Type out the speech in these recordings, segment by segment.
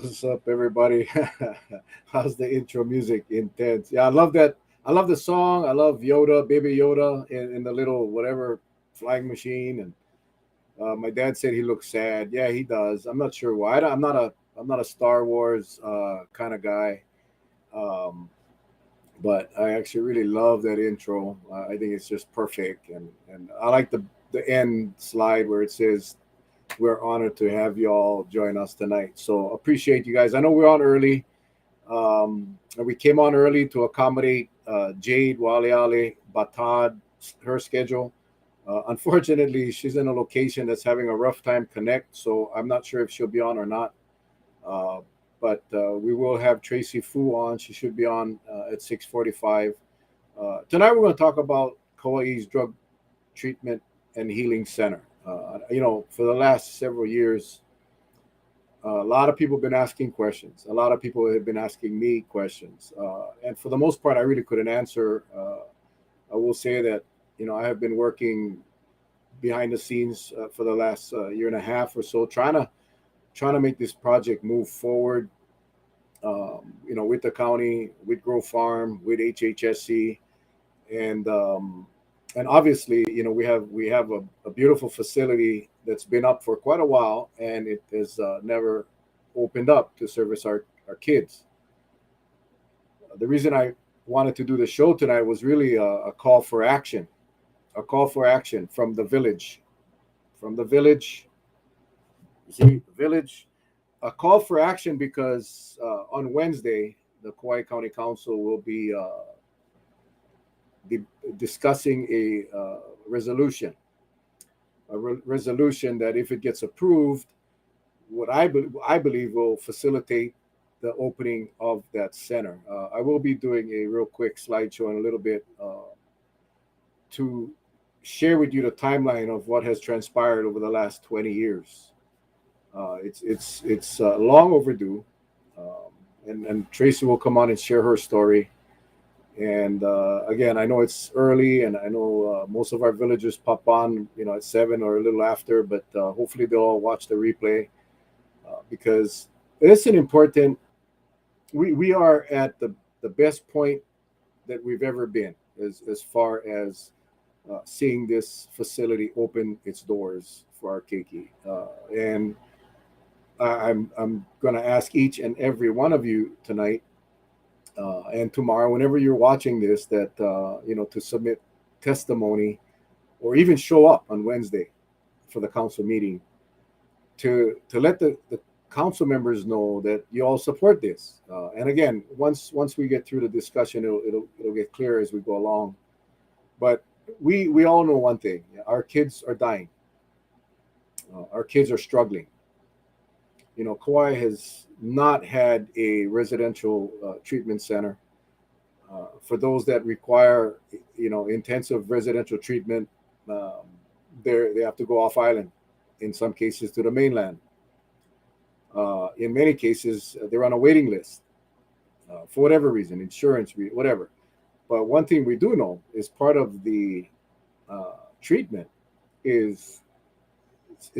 What's up, everybody? How's the intro music? Intense. Yeah, I love that. I love the song. I love Yoda, Baby Yoda, in the little whatever flying machine. And my dad said he looks sad. Yeah, he does. I'm not sure why. I'm not a Star Wars kind of guy. Um, but I actually really love that intro. I think it's just perfect, and I like the end slide where it says we're honored to have you all join us tonight. So appreciate you guys. I know we're on early. And we came on early to accommodate Jade Waliale Batad, her schedule. Unfortunately, she's in a location that's having a rough time connect, so I'm not sure if she'll be on or not. Uh, but we will have Tracy Fu on. She should be on at 6:45. Tonight we're going to talk about Kauai's drug treatment and healing center. For the last several years, a lot of people have been asking questions. A lot of people have been asking me questions, and for the most part, I really couldn't answer. I will say that I have been working behind the scenes for the last year and a half or so, trying to make this project move forward. With the county, with Grow Farm, with HHSC, and obviously, we have a beautiful facility that's been up for quite a while, and it has never opened up to service our kids. The reason I wanted to do the show tonight was really a call for action, a call for action from the village. See, the village, a call for action because on Wednesday, the Kauai County Council will be discussing a resolution, resolution that, if it gets approved, what I believe will facilitate the opening of that center. I will be doing a real quick slideshow in a little bit to share with you the timeline of what has transpired over the last 20 years. It's long overdue, and Tracy will come on and share her story. And again, I know it's early, and I know most of our villagers pop on, at 7 or a little after. But hopefully they'll all watch the replay because it's an important. We are at the best point that we've ever been as far as seeing this facility open its doors for our keiki. And I'm going to ask each and every one of you tonight and tomorrow, whenever you're watching this, that to submit testimony or even show up on Wednesday for the council meeting to let the council members know that you all support this. And again, once we get through the discussion, it'll get clear as we go along. But we all know one thing: our kids are dying. Our kids are struggling. Kauai has not had a residential treatment center. For those that require, intensive residential treatment, um, they have to go off island, in some cases to the mainland. In many cases, they're on a waiting list for whatever reason, insurance, whatever. But one thing we do know is part of the treatment is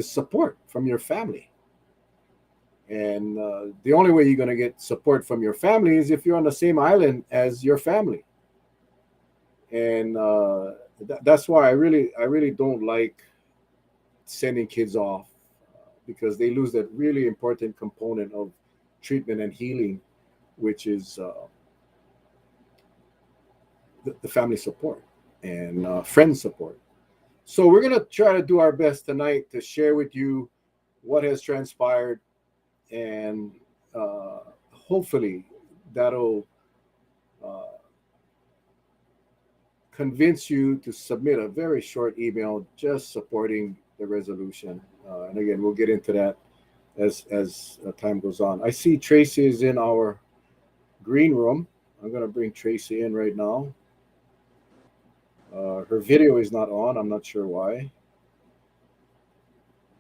support from your family. And the only way you're going to get support from your family is if you're on the same island as your family. And that's why I really don't like sending kids off because they lose that really important component of treatment and healing, which is the family support and friend support. So we're going to try to do our best tonight to share with you what has transpired, and hopefully that'll uh, convince you to submit a very short email just supporting the resolution. And again, we'll get into that as time goes on. I see Tracy is in our green room. I'm going to bring Tracy in right now. Her video is not on. I'm not sure why.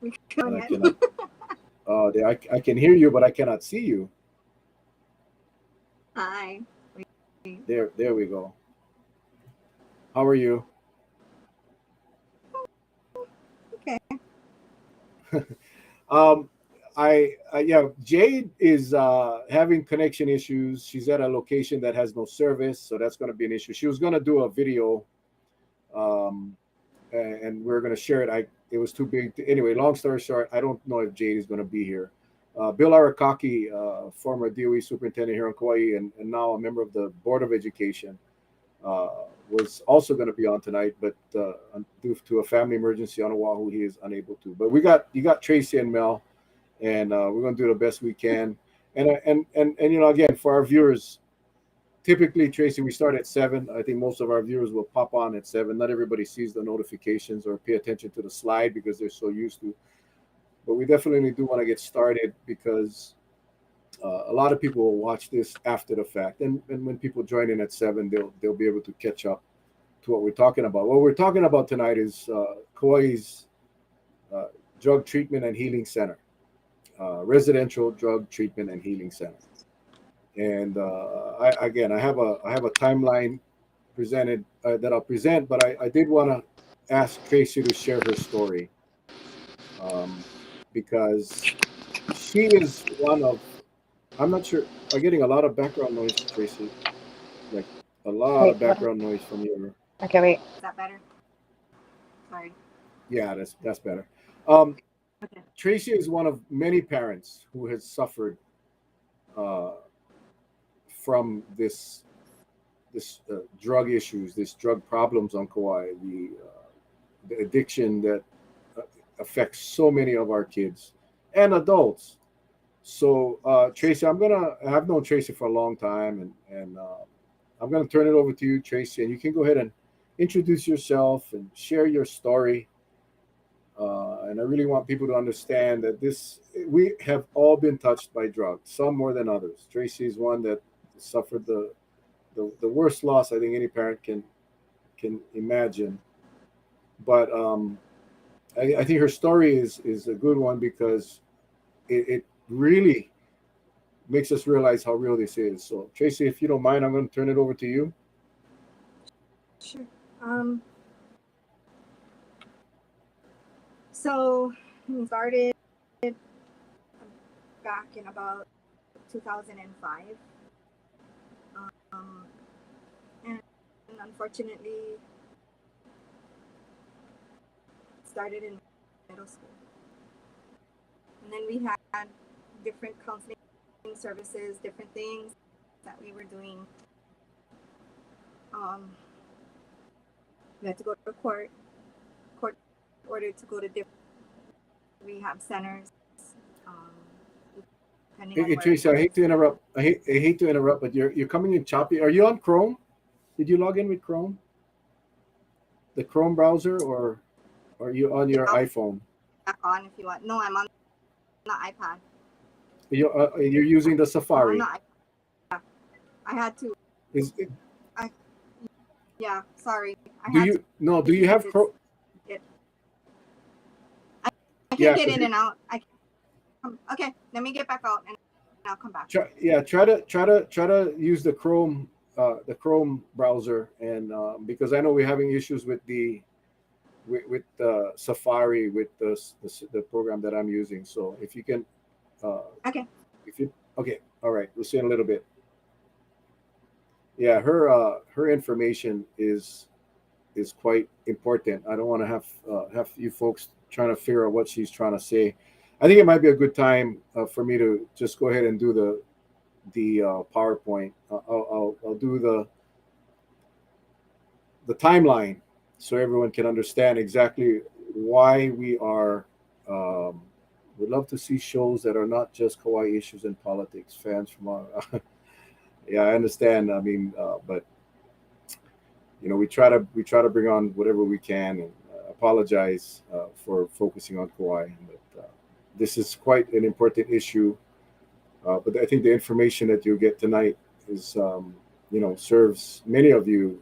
Go I ahead. cannot. I can hear you, but I cannot see you. Hi. There we go. How are you? Okay. Um, Yeah, Jade is having connection issues. She's at a location that has no service, so that's going to be an issue. She was going to do a video, um, and we're going to share it. It was too big. Anyway, long story short, I don't know if Jade is going to be here. Bill Arakaki, former DOE superintendent here in Kauai, and now a member of the Board of Education, uh, was also going to be on tonight, but due to a family emergency on Oahu, he is unable to. But you got Tracy and Mel, and we're going to do the best we can. And again, for our viewers, typically, Tracy, we start at 7. I think most of our viewers will pop on at 7. Not everybody sees the notifications or pay attention to the slide because they're so used to. But we definitely do want to get started because a lot of people will watch this after the fact, and when people join in at 7, they'll be able to catch up to what we're talking about. What we're talking about tonight is Kauai's Drug Treatment and Healing Center, residential drug treatment and healing center. And I have a timeline presented that I'll present, but I did want to ask Tracy to share her story, because she is one of, I'm not sure. I'm getting a lot of background noise, Tracy. Like a lot of Wait, what? background noise from your. Okay, wait. Is that better? Sorry. Yeah, that's better. Um, Okay. Tracy is one of many parents who has suffered uh, from this drug issues, this drug problems on Kauai, the addiction that uh, affects so many of our kids and adults. So, Tracy, I've known Tracy for a long time, and I'm gonna turn it over to you, Tracy, and you can go ahead and introduce yourself and share your story. And I really want people to understand that we have all been touched by drugs, some more than others. Tracy is one that suffered the worst loss I think any parent can imagine. But I think her story is a good one because it really makes us realize how real this is. So, Tracy, if you don't mind, I'm going to turn it over to you. Sure. So we started back in about 2005. Um, and unfortunately, started in middle school. And then we had different counseling services, different things that we were doing. We had to go to court ordered to go to different rehab centers. Um, depending on Hey, where Tracy, it I was. hate to interrupt. I hate to interrupt, but you're coming in choppy. Are you on Chrome? Did you log in with Chrome, the Chrome browser, or are you on Yeah, your I'll iPhone? back on if you want. No, I'm on the iPad. You're using the No, I'm Safari. not. I had to. Is I Yeah. Sorry, I do had you no? to Do you because have Chrome? it. I can Yeah, get 'cause in and out. Okay. Let me get back out and I'll come back. try to use the Chrome browser, and because I know we're having issues with with Safari with the program that I'm using. So if you can, uh, Okay. if you okay, all right, we'll see in a little bit. Yeah, her information is quite important. I don't want to have you folks trying to figure out what she's trying to say. I think it might be a good time for me to just go ahead and do the PowerPoint. I'll do the timeline so everyone can understand exactly why we are. Um, We'd love to see shows that are not just Kauai issues and politics. Fans from yeah, I understand. I mean, but we try to bring on whatever we can, and apologize for focusing on Kauai. But this is quite an important issue. But I think the information that you'll get tonight is, serves many of you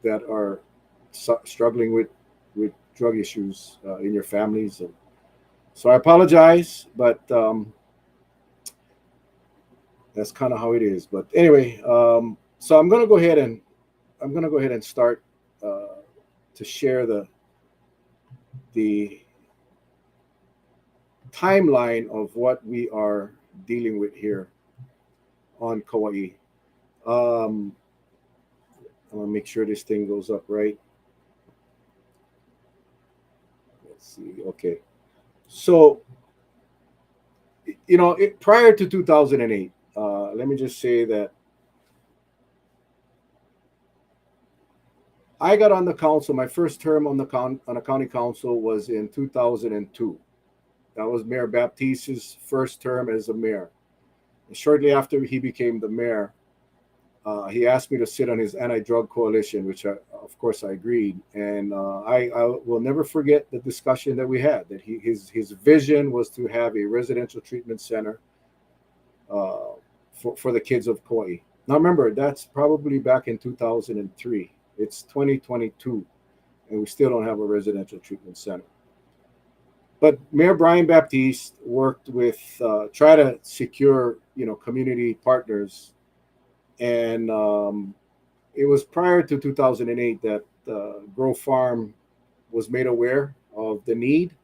that are struggling with drug issues in your families. And so I apologize, but that's kind of how it is. But anyway, so I'm gonna go ahead and start to share the timeline of what we are dealing with here on Kauai. Um, I want to make sure this thing goes up right. Let's see. Okay. So, prior to 2008, let me just say that I got on the council. My first term on the county council was in 2002. That was Mayor Baptiste's first term as a mayor. And shortly after he became the mayor, he asked me to sit on his anti-drug coalition, which of course I agreed. And I will never forget the discussion that we had. That his vision was to have a residential treatment center uh, for the kids of Kauai. Now remember, that's probably back in 2003. It's 2022, and we still don't have a residential treatment center. But Mayor Brian Baptiste worked with try to secure community partners, and it was prior to 2008 that Grove Farm was made aware of the need.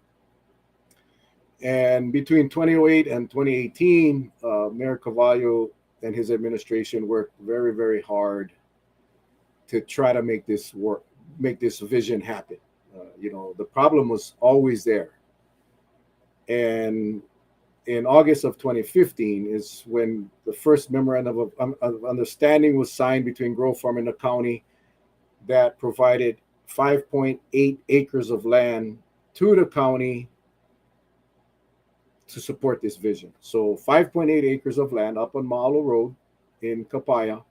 And between 2008 and 2018, Mayor Cavallo and his administration worked very, very hard to try to make this work, make this vision happen. The problem was always there. And in August of 2015 is when the first memorandum of understanding was signed between Grove Farm and the county that provided 5.8 acres of land to the county to support this vision. So 5.8 acres of land up on Mahalo Road in Kapaya.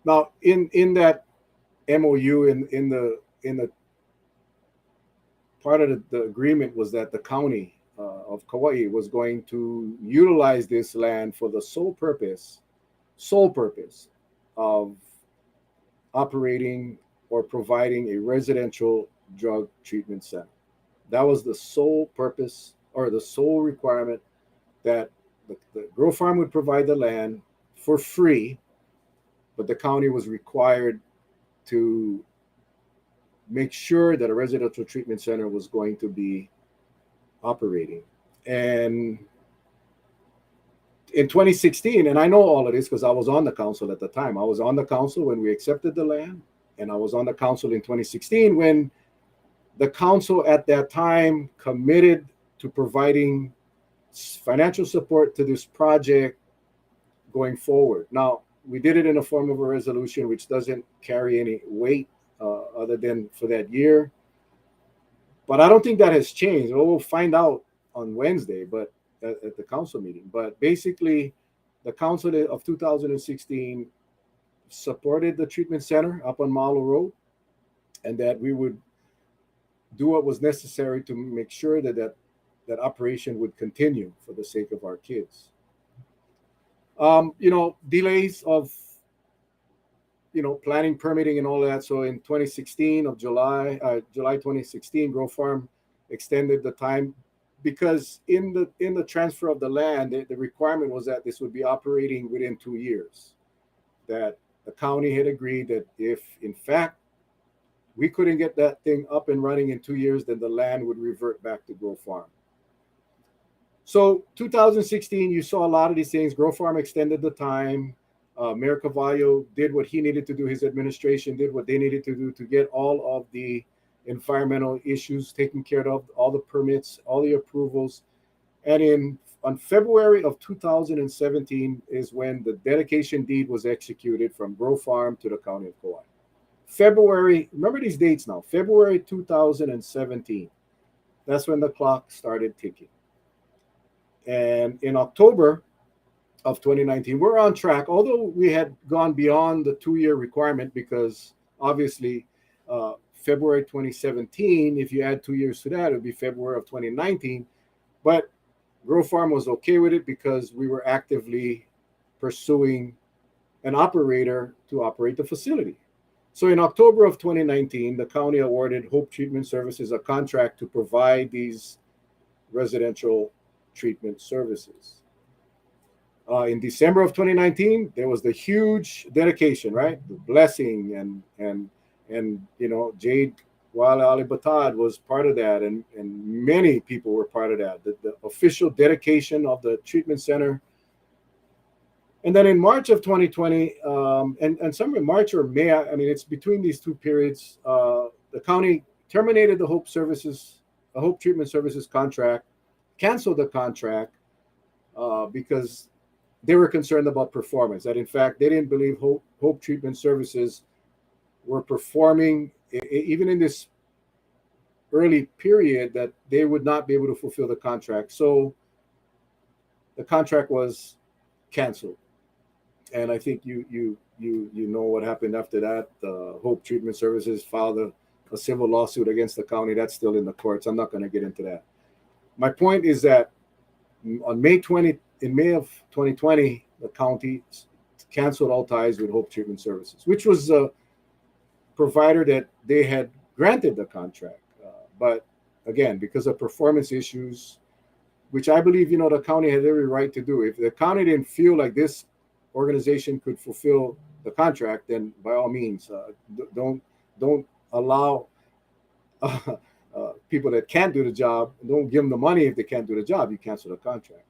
Now, in that MOU, in the part of the agreement was that the county of Kauai was going to utilize this land for the sole purpose of operating or providing a residential drug treatment center. That was the sole purpose or the sole requirement, that the Grow Farm would provide the land for free, but the county was required to make sure that a residential treatment center was going to be operating. And in 2016, and I know all of this because I was on the council at the time. I was on the council when we accepted the land, and I was on the council in 2016 when the council at that time committed to providing financial support to this project going forward. Now, we did it in the form of a resolution which doesn't carry any weight other than for that year. But I don't think that has changed. We'll find out on Wednesday, but at the council meeting. But basically, the council of 2016 supported the treatment center up on Malo Road, and that we would do what was necessary to make sure that operation would continue for the sake of our kids. Delays of planning, permitting, and all that. So in 2016 of July 2016, Grow Farm extended the time because in the transfer of the land, the requirement was that this would be operating within 2 years. That the county had agreed that if in fact we couldn't get that thing up and running in 2 years, then the land would revert back to Grow Farm. So 2016, you saw a lot of these things. Grow Farm extended the time. Mayor Cavallo did what he needed to do. His administration did what they needed to do to get all of the environmental issues taken care of, all the permits, all the approvals. And on February of 2017 is when the dedication deed was executed from Grow Farm to the County of Kauai. February, remember these dates now, February 2017. That's when the clock started ticking. And in October of 2019, we're on track, although we had gone beyond the 2-year requirement because obviously February 2017, if you add 2 years to that, it would be February of 2019. But Grow Farm was okay with it because we were actively pursuing an operator to operate the facility. So in October of 2019, the county awarded Hope Treatment Services a contract to provide these residential treatment services. In December of 2019, there was the huge dedication, right? The blessing and Jade While Ali Batad was part of that, and many people were part of that, the official dedication of the treatment center. And then in March of 2020, and somewhere March or May, I mean, it's between these two periods, the county terminated the Hope Treatment Services contract, canceled the contract because they were concerned about performance. That in fact, they didn't believe Hope Treatment Services were performing, even in this early period, that they would not be able to fulfill the contract. So the contract was canceled. And I think you know what happened after that. Hope Treatment Services filed a civil lawsuit against the county. That's still in the courts. I'm not going to get into that. My point is that on May of 2020, the county canceled all ties with Hope Treatment Services, which was a provider that they had granted the contract. But again, because of performance issues, which I believe, the county had every right to do. If the county didn't feel like this organization could fulfill the contract, then by all means, don't allow people that can't do the job. Don't give them the money if they can't do the job. You cancel the contract.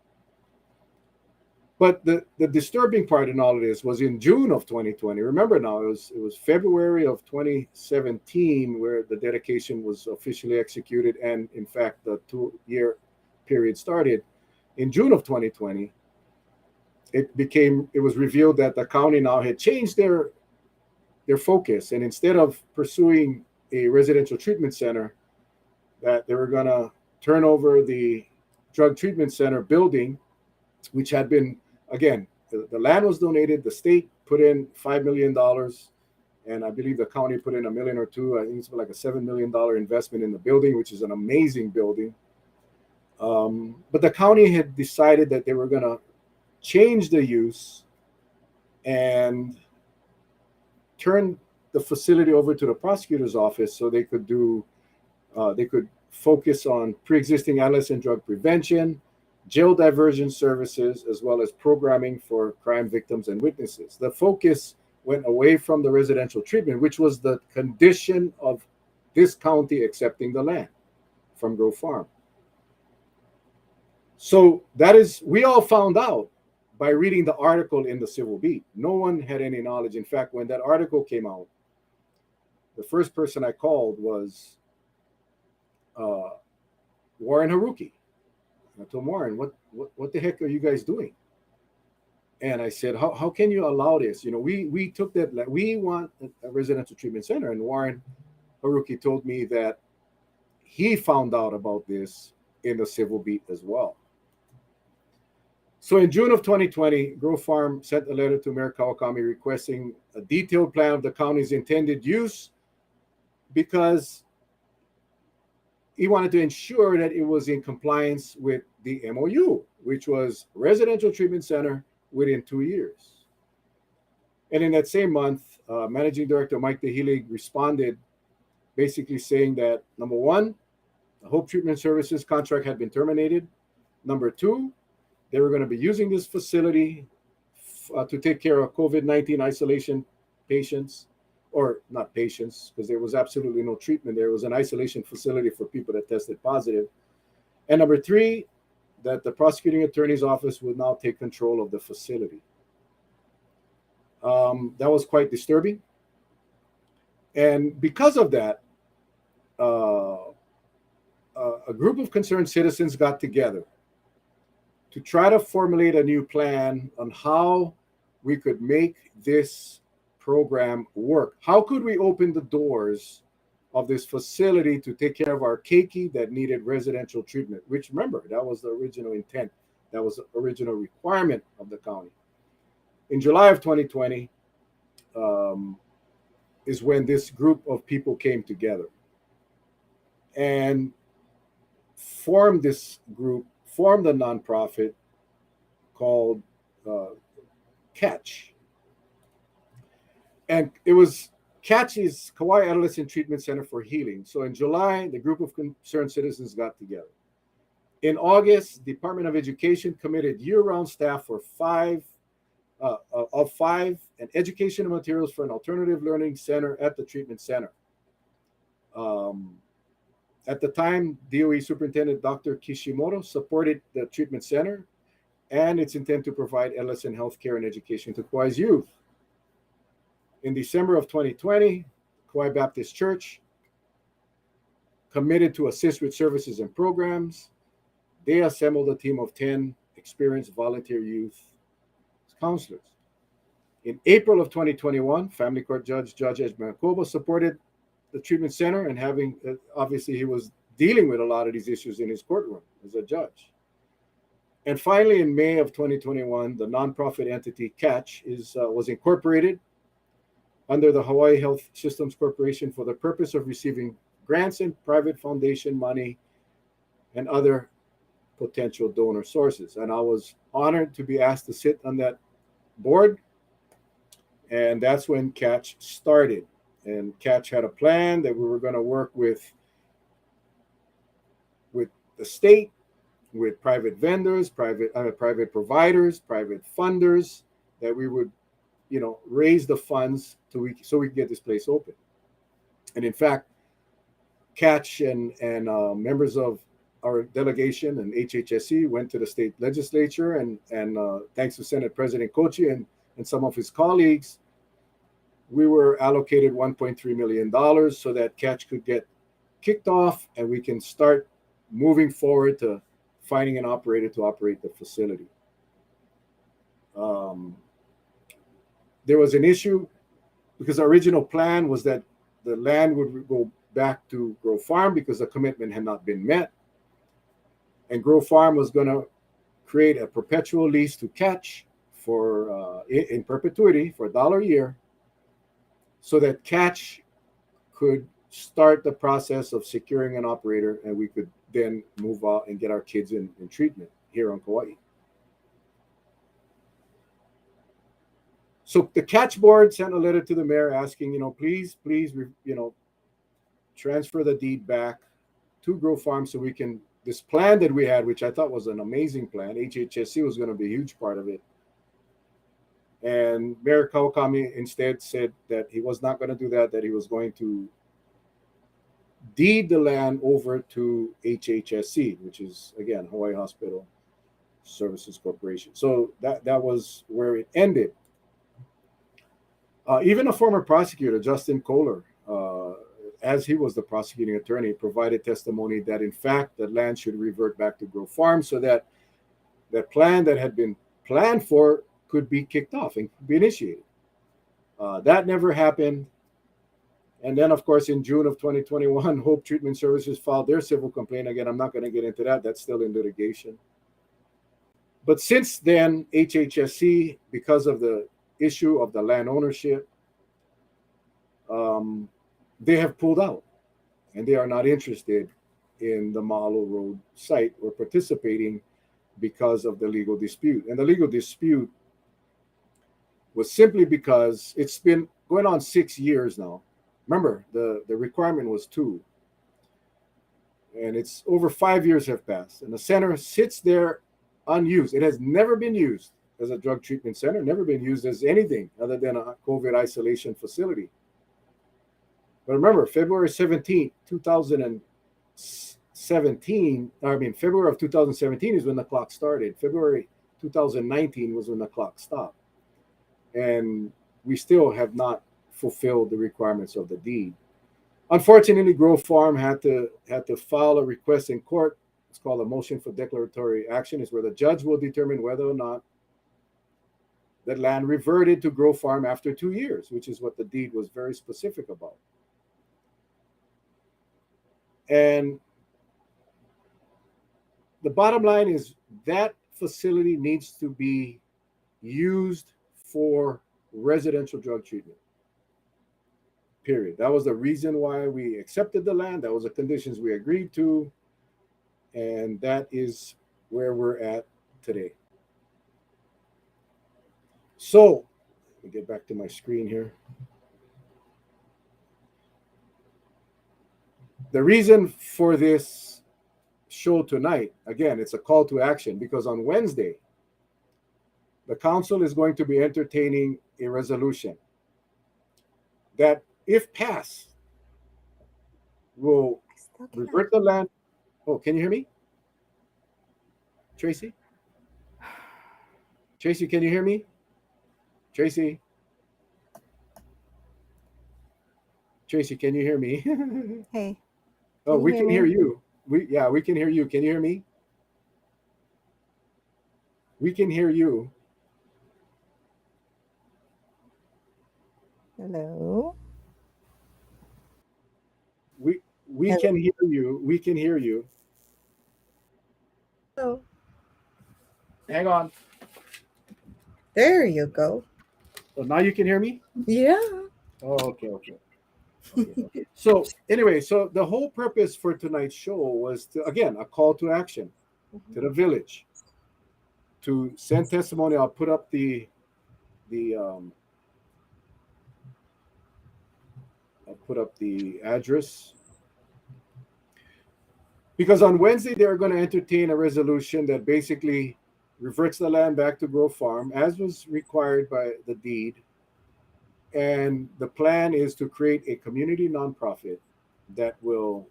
But the disturbing part in all of this was in June of 2020. Remember now, it was February of 2017 where the dedication was officially executed, and in fact, the 2-year period started. In June of 2020, it was revealed that the county now had changed their focus, and instead of pursuing a residential treatment center, that they were going to turn over the drug treatment center building, which had been, again, the land was donated. The state put in $5 million, and I believe the county put in $1 million or $2 million. I think it's like a $7 million investment in the building, which is an amazing building. But the county had decided that they were going to change the use and turn the facility over to the prosecutor's office so they could focus on pre-existing adolescent drug prevention, jail diversion services, as well as programming for crime victims and witnesses. The focus went away from the residential treatment, which was the condition of this county accepting the land from Grove Farm. So we all found out by reading the article in the Civil Beat. No one had any knowledge. In fact, when that article came out, the first person I called was Warren Haruki. I told Warren, what the heck are you guys doing? And I said, how can you allow this? We took that, we want a residential treatment center. And Warren Haruki told me that he found out about this in the Civil Beat as well. So in June of 2020, Grove Farm sent a letter to Mayor Kawakami requesting a detailed plan of the county's intended use because he wanted to ensure that it was in compliance with the MOU, which was residential treatment center within 2 years. And in that same month, Managing Director Mike DeHelig responded basically saying that, number one, the Hope Treatment Services contract had been terminated. Number two, they were going to be using this facility to take care of COVID-19 isolation patients, or not patients, because there was absolutely no treatment. There was an isolation facility for people that tested positive. And number three, that the prosecuting attorney's office would now take control of the facility. That was quite disturbing. And because of that, a group of concerned citizens got together to try to formulate a new plan on how we could make this program work. How could we open the doors of this facility to take care of our keiki that needed residential treatment, which, remember, that was the original intent. That was the original requirement of the county. In July of 2020 is when this group of people came together and formed a nonprofit called Catch. And it was Catch is Kauai Adolescent Treatment Center for Healing. So in July, the group of concerned citizens got together. In August, Department of Education committed year-round staff for five and educational materials for an alternative learning center at the treatment center. Um, at the time, DOE Superintendent Dr. Kishimoto supported the treatment center and its intent to provide adolescent health care and education to Kauai's youth. In December of 2020, Kauai Baptist Church committed to assist with services and programs. They assembled a team of 10 experienced volunteer youth counselors. In April of 2021, Family Court Judge Ed Mancoba supported the treatment center, and having obviously he was dealing with a lot of these issues in his courtroom as a judge. And finally, in May of 2021, the nonprofit entity Catch was incorporated under the Hawaii Health Systems Corporation for the purpose of receiving grants and private foundation money and other potential donor sources. And I was honored to be asked to sit on that board. And that's when Catch started. And Catch had a plan that we were going to work with the state, with private vendors, private providers, private funders, that we would, raise the funds so we could get this place open. And in fact, Catch and members of our delegation and HHSC went to the state legislature, and thanks to Senate President Kochi and some of his colleagues, we were allocated $1.3 million so that Catch could get kicked off and we can start moving forward to finding an operator to operate the facility. There was an issue because the original plan was that the land would go back to Grove Farm because the commitment had not been met. And Grove Farm was going to create a perpetual lease to Catch for in perpetuity for $1 a year, so that Catch could start the process of securing an operator, and we could then move out and get our kids in treatment here on Kauai. So the Catch board sent a letter to the mayor asking, please, transfer the deed back to Grove Farm so we can, this plan that we had, which I thought was an amazing plan, HHSC was going to be a huge part of it. And Mayor Kawakami instead said that he was not going to do that he was going to deed the land over to HHSC, which is, again, Hawaii Hospital Services Corporation. So that was where it ended. Even a former prosecutor, Justin Kohler, as he was the prosecuting attorney, provided testimony that, in fact, the land should revert back to Grove Farm so that the plan that had been planned for could be kicked off and be initiated. That never happened. And then, of course, in June of 2021, Hope Treatment Services filed their civil complaint. Again, I'm not going to get into that. That's still in litigation. But since then, HHSC, because of the issue of the land ownership, they have pulled out, and they are not interested in the Mahalo Road site or participating because of the legal dispute. And the legal dispute was simply because it's been going on 6 years now. Remember, the requirement was 2. And it's over 5 years have passed. And the center sits there unused. It has never been used as a drug treatment center, never been used as anything other than a COVID isolation facility. But remember, February 17th, 2017, February of 2017 is when the clock started. February 2019 was when the clock stopped. And we still have not fulfilled the requirements of the deed. Unfortunately, Grove Farm had to file a request in court. It's called a motion for declaratory action. It's where the judge will determine whether or not that land reverted to Grove Farm after 2 years, which is what the deed was very specific about. And the bottom line is that facility needs to be used for residential drug treatment. Period. That was the reason why we accepted the land. That was the conditions we agreed to. And that is where we're at today. So, let me get back to my screen here. The reason for this show tonight, again, it's a call to action because on Wednesday, the council is going to be entertaining a resolution that, if passed, will I still cannot. revert the land. Oh, can you hear me, Tracy? Tracy, can you hear me? Tracy, Tracy, can you hear me? Hey, Oh, can you we hear can hear me? you. We can hear you. Can you hear me? We can hear you. Hello? We Hello. can hear you. We can hear you. Oh, Hang on. there you go. Oh, now you can hear me? Yeah. Oh, okay, okay. Okay. So anyway, so the whole purpose for tonight's show was to again a call to action to the village to send testimony. I'll put up the I'll put up the address because on Wednesday they are going to entertain a resolution that basically reverts the land back to Grove Farm as was required by the deed. And the plan is to create a community nonprofit that will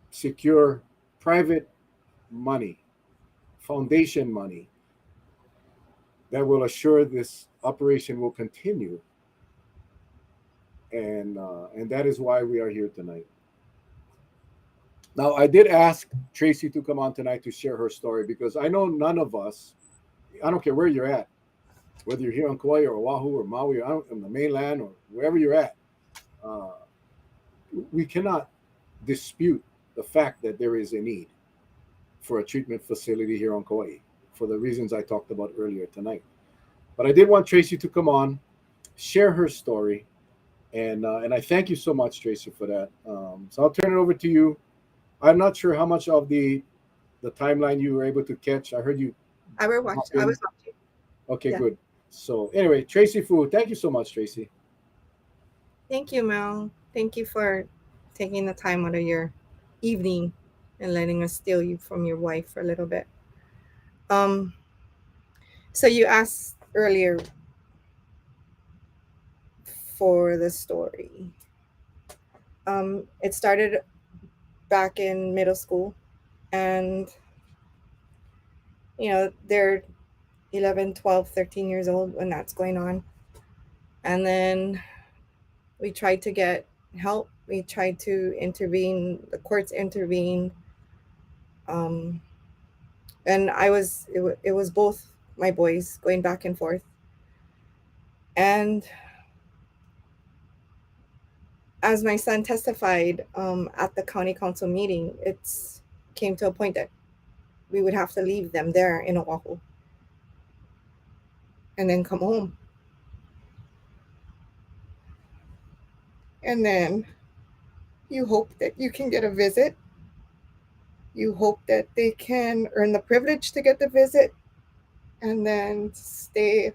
secure private money, foundation money, that will assure this operation will continue. And that is why we are here tonight. Now, I did ask Tracy to come on tonight to share her story because I know none of us, I don't care where you're at, whether you're here on Kauai or Oahu or Maui or on the mainland or wherever you're at, uh, we cannot dispute the fact that there is a need for a treatment facility here on Kauai for the reasons I talked about earlier tonight. But I did want Tracy to come on, share her story, and I thank you so much, Tracy, for that. So I'll turn it over to you. I'm not sure how much of the timeline you were able to catch. I heard you hop I in. was watching. Okay, Yeah. good. So anyway, Tracy Fu, thank you so much, Tracy. Thank you, Mel. Thank you for taking the time out of your evening and letting us steal you from your wife for a little bit. Um, so you asked earlier for the story. It started back in middle school, and they're 11, 12, 13 years old when that's going on. And then we tried to get help. We tried to intervene. The courts intervened. Um, and it was both my boys going back and forth. And as my son testified at the county council meeting, it's came to a point that we would have to leave them there in Oahu and then come home. And then you hope that you can get a visit. You hope that they can earn the privilege to get the visit and then stay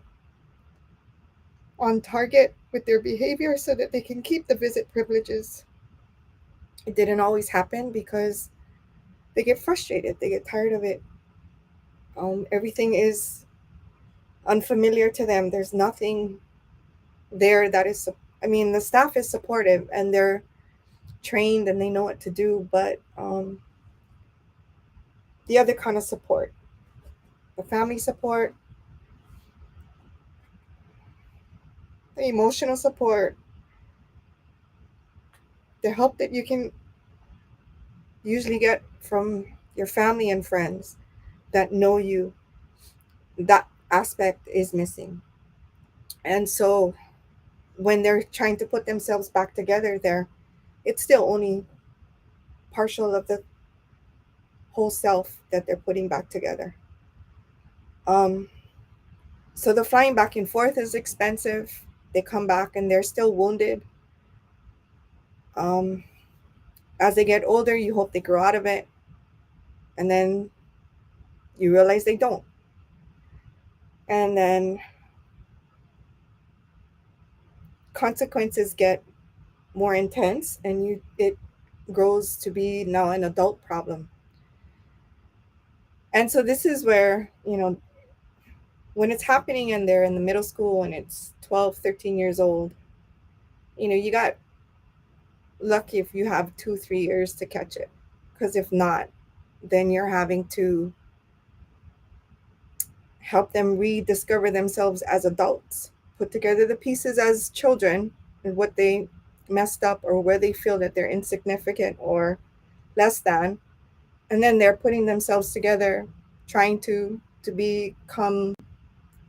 on target with their behavior so that they can keep the visit privileges. It didn't always happen because they get frustrated, they get tired of it. Everything is unfamiliar to them. There's nothing there that is, I mean, the staff is supportive and they're trained and they know what to do, but the other kind of support, the family support, the emotional support, the help that you can usually get from your family and friends that know you, that aspect is missing. And so when they're trying to put themselves back together there, it's still only partial of the whole self that they're putting back together. Um, so the flying back and forth is expensive. They come back and they're still wounded. Um, as they get older, you hope they grow out of it. And then you realize they don't. And then consequences get more intense and it grows to be now an adult problem. And so this is where, when it's happening and they're in the middle school and it's 12, 13 years old, you got lucky if you have 2 3 years to catch it, because if not, then you're having to help them rediscover themselves as adults, put together the pieces as children and what they messed up or where they feel that they're insignificant or less than, and then they're putting themselves together, trying to become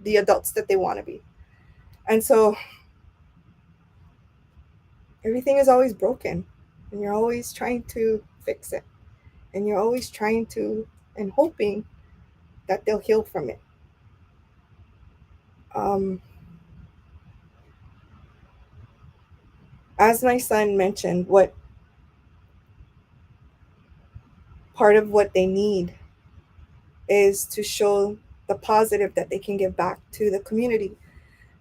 the adults that they want to be. And so everything is always broken, and you're always trying to fix it, and you're always trying to and hoping that they'll heal from it. um, as my son mentioned, what part of what they need is to show the positive that they can give back to the community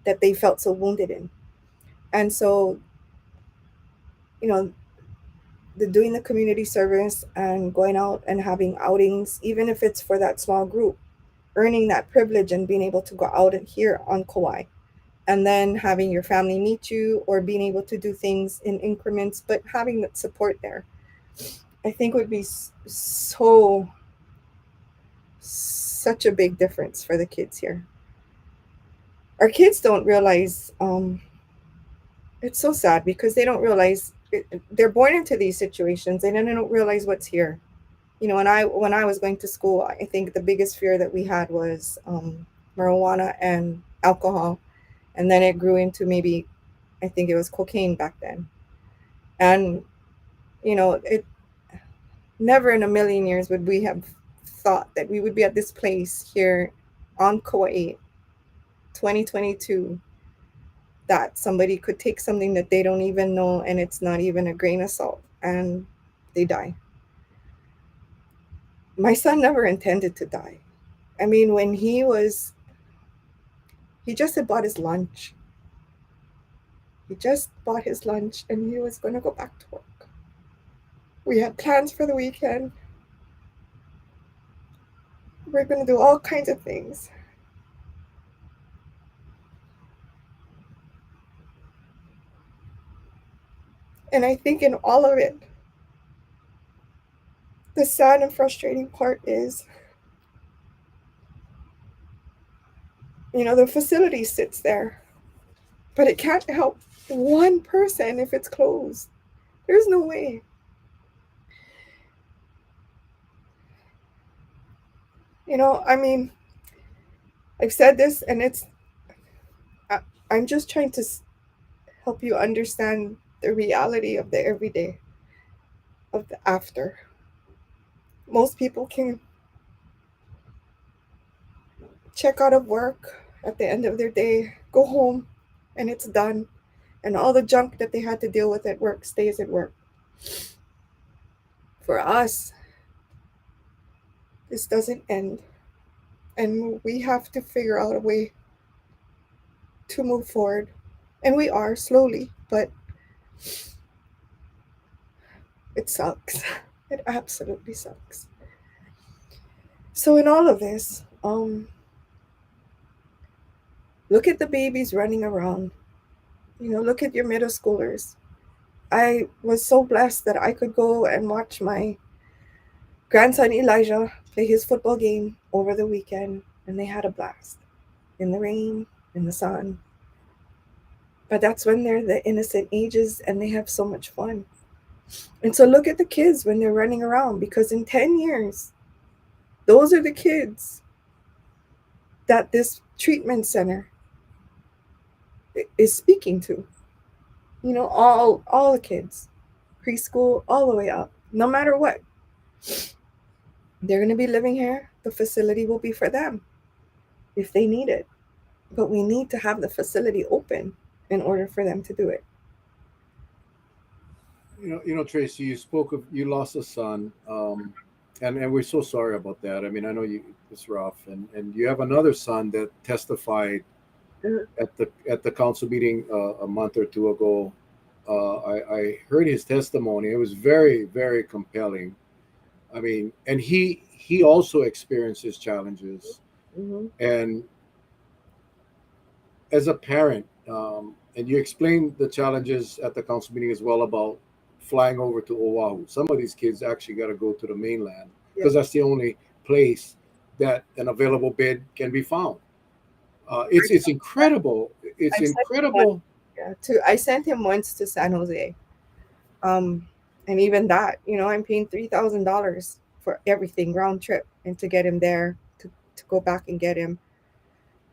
that they felt so wounded in. And so, you know, the doing the community service and going out and having outings, even if it's for that small group, earning that privilege and being able to go out and here on Kauai, and then having your family meet you or being able to do things in increments, but having that support there, I think would be so such a big difference for the kids here. Our kids don't realize, it's so sad because they don't realize they're born into these situations and then they don't realize what's here. You know, when I was going to school, I think the biggest fear that we had was marijuana and alcohol, and then it grew into maybe, I think it was cocaine back then. And it never in a million years would we have thought that we would be at this place here on Kauai 2022, that somebody could take something that they don't even know and it's not even a grain of salt and they die. My son never intended to die. I mean, when he just had bought his lunch. He just bought his lunch and he was going to go back to work. We had plans for the weekend. We're going to do all kinds of things. And I think in all of it, the sad and frustrating part is, the facility sits there, but it can't help one person if it's closed. There's no way. I mean, I've said this and I, I'm just trying to help you understand the reality of the everyday, of the after. Most people can check out of work at the end of their day, go home, and it's done. And all the junk that they had to deal with at work stays at work. For us, this doesn't end. And we have to figure out a way to move forward. And we are slowly, but it sucks. It absolutely sucks. So, in all of this, look at the babies running around. Look at your middle schoolers. I was so blessed that I could go and watch my grandson Elijah play his football game over the weekend, and they had a blast in the rain, in the sun. But that's when they're the innocent ages and they have so much fun. And so look at the kids when they're running around, because in 10 years, those are the kids that this treatment center is speaking to. All the kids, preschool all the way up, no matter what. They're going to be living here. The facility will be for them if they need it. But we need to have the facility open in order for them to do it. Tracy, you spoke of you lost a son, and we're so sorry about that. I mean, I know it's rough, and you have another son that testified at the council meeting a month or two ago. I heard his testimony. It was very, very compelling. I mean, and he also experiences challenges, Mm-hmm. and as a parent, and you explained the challenges at the council meeting as well about flying over to Oahu. Some of these kids actually got to go to the mainland Yeah. because that's the only place that an available bed can be found. It's incredible. It's I sent him one, incredible. yeah, I sent him once to San Jose. Um, and even that, I'm paying $3,000 for everything round trip and to get him there to go back and get him.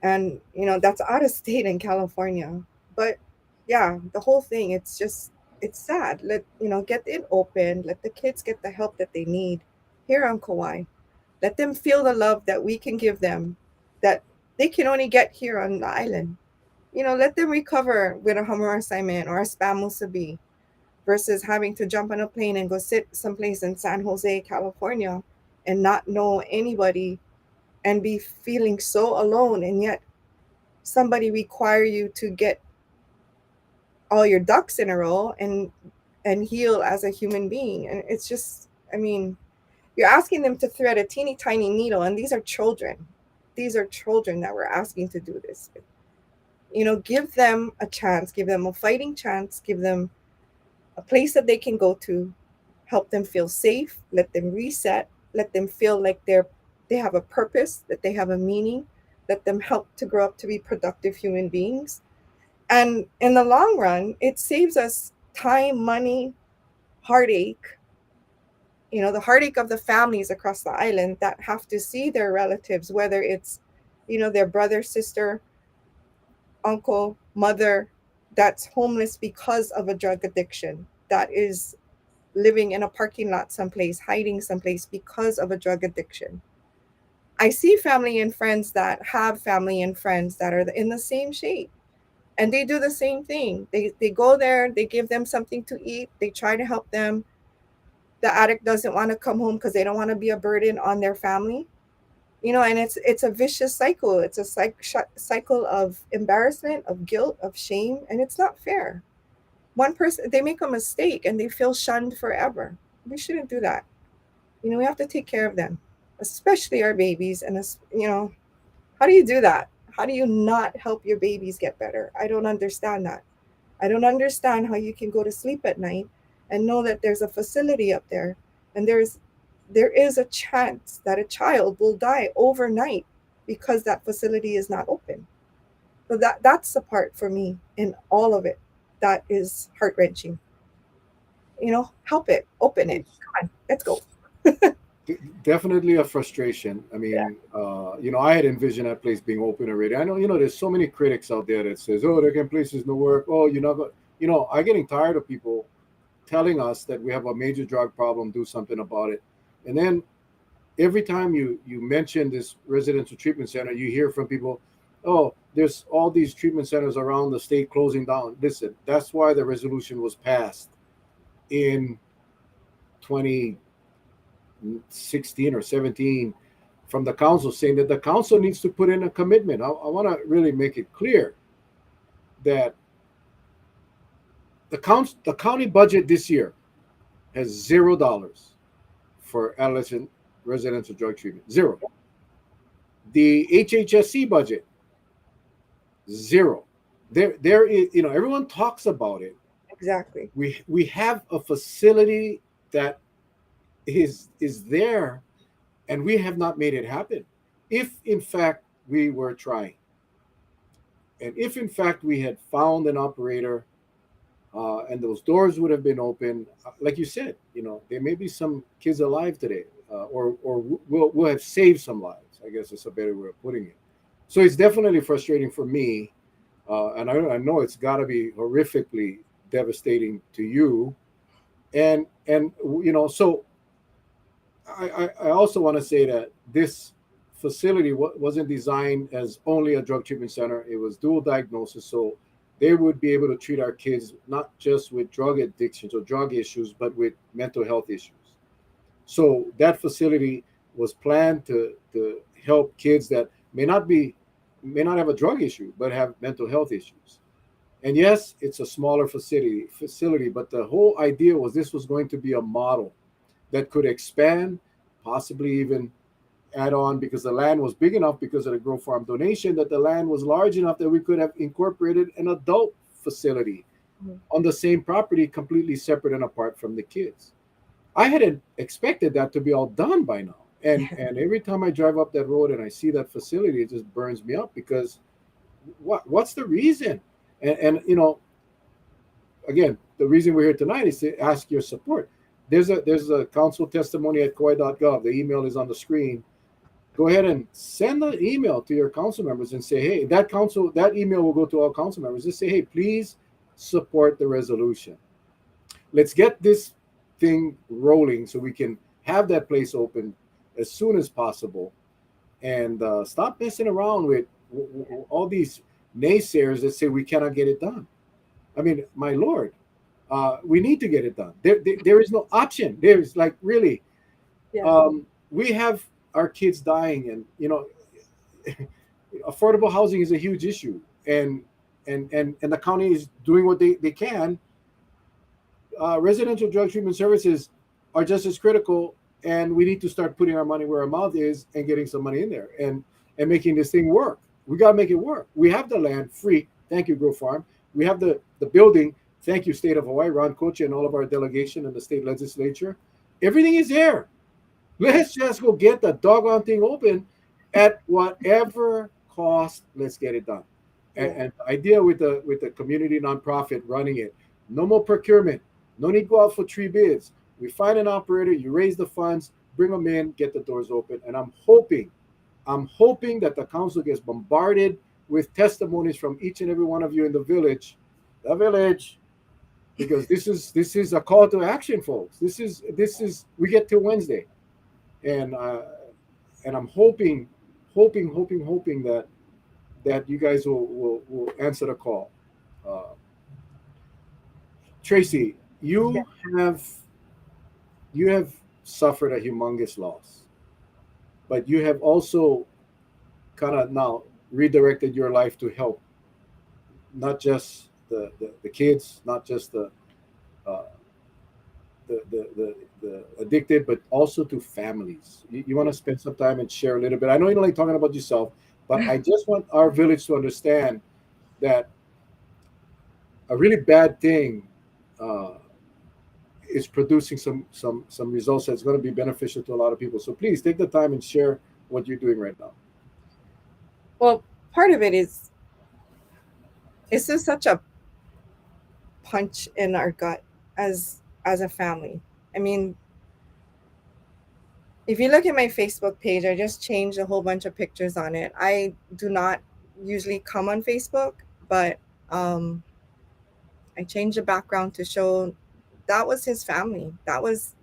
And that's out of state in California. But yeah, the whole thing, it's sad. Get it open, let the kids get the help that they need here on Kauai. Let them feel the love that we can give them, that they can only get here on the island. Let them recover with a Hummer assignment or a spam musubi versus having to jump on a plane and go sit someplace in San Jose, California, and not know anybody and be feeling so alone, and yet somebody require you to get all your ducks in a row and heal as a human being. And it's just, I mean, you're asking them to thread a teeny tiny needle, and these are children. These are children that we're asking to do this. Give them a chance, give them a fighting chance, give them a place that they can go to, help them feel safe, let them reset, let them feel like they have a purpose, that they have a meaning, let them help to grow up to be productive human beings. And in the long run, it saves us time, money, heartache, the heartache of the families across the island that have to see their relatives, whether it's, their brother, sister, uncle, mother, that's homeless because of a drug addiction, that is living in a parking lot someplace, hiding someplace because of a drug addiction. I see family and friends that have family and friends that are in the same shape, and they do the same thing. They go there, they give them something to eat, they try to help them. The addict doesn't want to come home because they don't want to be a burden on their family. And it's a vicious cycle. It's a cycle of embarrassment, of guilt, of shame, and it's not fair. One person, they make a mistake and they feel shunned forever. We shouldn't do that. We have to take care of them, especially our babies. And how do you do that? How do you not help your babies get better? I don't understand that. I don't understand how you can go to sleep at night and know that there's a facility up there, and there is a chance that a child will die overnight because that facility is not open. So that's the part for me in all of it that is heart wrenching. Help it, open it. Come on, let's go. Definitely a frustration. I Yeah. mean, I had envisioned that place being open already. I know, there's so many critics out there that says, "Oh, that place is no work." Oh, you're not going. I'm getting tired of people telling us that we have a major drug problem, do something about it, and then every time you mention this residential treatment center, you hear from people, "Oh, there's all these treatment centers around the state closing down." Listen, that's why the resolution was passed in 2016 or 17 from the council, saying that the council needs to put in a commitment. I want to really make it clear that the county budget this year has $0 for adolescent residential drug treatment. Zero. The HHSC budget, zero. There is, everyone talks about it. Exactly. We have a facility that is there, and we have not made it happen. If in fact we were trying, and if in fact we had found an operator, and those doors would have been open, like you said, there may be some kids alive today, or we'll have saved some lives. I guess it's a better way of putting it. So it's definitely frustrating for me, and I know it's got to be horrifically devastating to you, and so I also want to say that this facility wasn't designed as only a drug treatment center. It was dual diagnosis, so they would be able to treat our kids not just with drug addictions or drug issues, but with mental health issues. So that facility was planned to help kids that may not have a drug issue, but have mental health issues. And yes, it's a smaller facility, but the whole idea was this was going to be a model that could expand, possibly even add on, because the land was big enough because of the Grow Farm donation, that the land was large enough that we could have incorporated an adult facility Mhm. on the same property, completely separate and apart from the kids. I hadn't expected that to be all done by now. And every time I drive up that road and I see that facility, it just burns me up because what's the reason? And again, the reason we're here tonight is to ask your support. There's a council testimony at Kauai.gov. The email is on the screen. Go ahead and send an email to your council members and say, hey, that email will go to all council members. Just say, hey, please support the resolution. Let's get this thing rolling so we can have that place open as soon as possible, and stop messing around with all these naysayers that say we cannot get it done. I mean, my lord, we need to get it done. There is no option. There's like really, Yeah. we have our kids dying, and affordable housing is a huge issue, and the county is doing what they can. Residential drug treatment services are just as critical, and we need to start putting our money where our mouth is and getting some money in there and making this thing work. We got to make it work. We have the land free. Thank you, Grove Farm. We have the building. Thank you, State of Hawaii, Ron Kochi, and all of our delegation and the state legislature. Everything is there. Let's just go get the doggone thing open at whatever cost. Let's get it done. And, Yeah. and the idea with the community nonprofit running it, no more procurement. No need to go out for three bids. We find an operator, you raise the funds, bring them in, get the doors open. And I'm hoping that the council gets bombarded with testimonies from each and every one of you in the village, because this is a call to action, folks. This is we get till Wednesday, and I'm hoping that you guys will answer the call. Uh, Tracy, Yeah. have you have suffered a humongous loss, but you have also kind of now redirected your life to help not just the kids, not just uh, the addicted, but also to families. You want to spend some time and share a little bit. I know you don't like talking about yourself, but I just want our village to understand that a really bad thing uh, is producing some results that's going to be beneficial to a lot of people. So please take the time and share what you're doing right now. Well, part of it is it's just such a punch in our gut as a family. I mean, if you look at my Facebook page, I just changed a whole bunch of pictures on it. I do not usually come on Facebook, but um, I changed the background to show that was his family. That was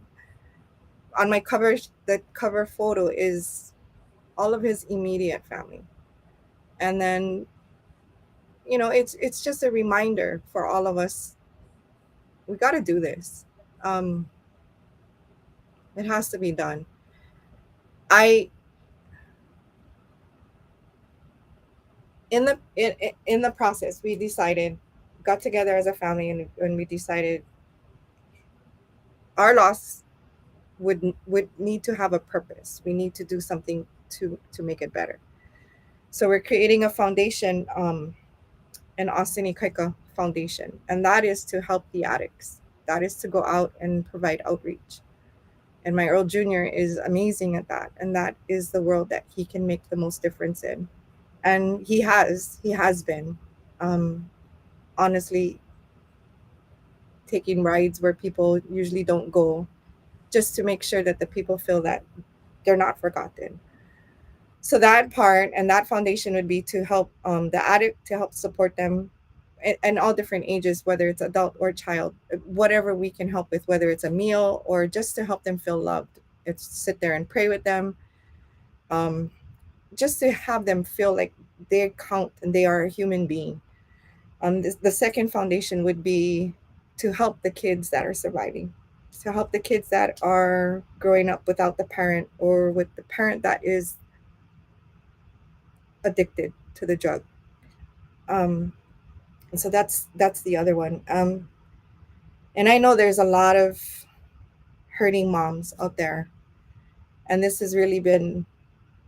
on my cover. The cover photo is all of his immediate family, and then it's just a reminder for all of us. We got to do this. Um, it has to be done. I in the process we decided, got together as a family, and we decided our loss would need to have a purpose. We need to do something to make it better. So we're creating a foundation, an Austin Ikaika Foundation, and that is to help the addicts. That is to go out and provide outreach. And my Earl Jr. is amazing at that, and that is the world that he can make the most difference in. And he has been, um, honestly, taking rides where people usually don't go, just to make sure that the people feel that they're not forgotten. So that part and that foundation would be to help the addict, to help support them and all different ages, whether it's adult or child, whatever we can help with, whether it's a meal or just to help them feel loved. It's sit there and pray with them, um, just to have them feel like they count and they are a human being. The second foundation would be to help the kids that are surviving, to help the kids that are growing up without the parent or with the parent that is addicted to the drug. Um, and so that's the other one. And I know there's a lot of hurting moms out there, and this has really been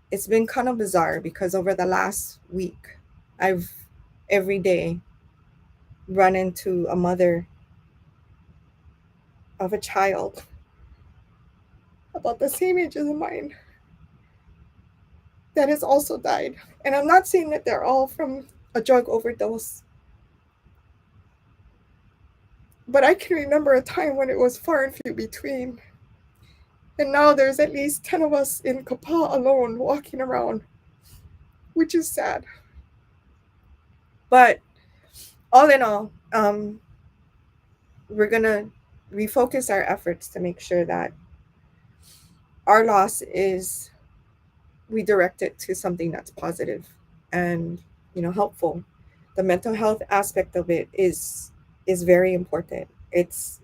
it's been kind of bizarre because over the last week, I've every day run into a mother of a child about the same age as mine that has also died. And I'm not saying that they're all from a drug overdose, but I can remember a time when it was far and few between. And now there's at least 10 of us in Kapaa alone walking around, which is sad. But all in all, we're going to refocus our efforts to make sure that our loss is we direct it to something that's positive and helpful. The mental health aspect of it is very important. It's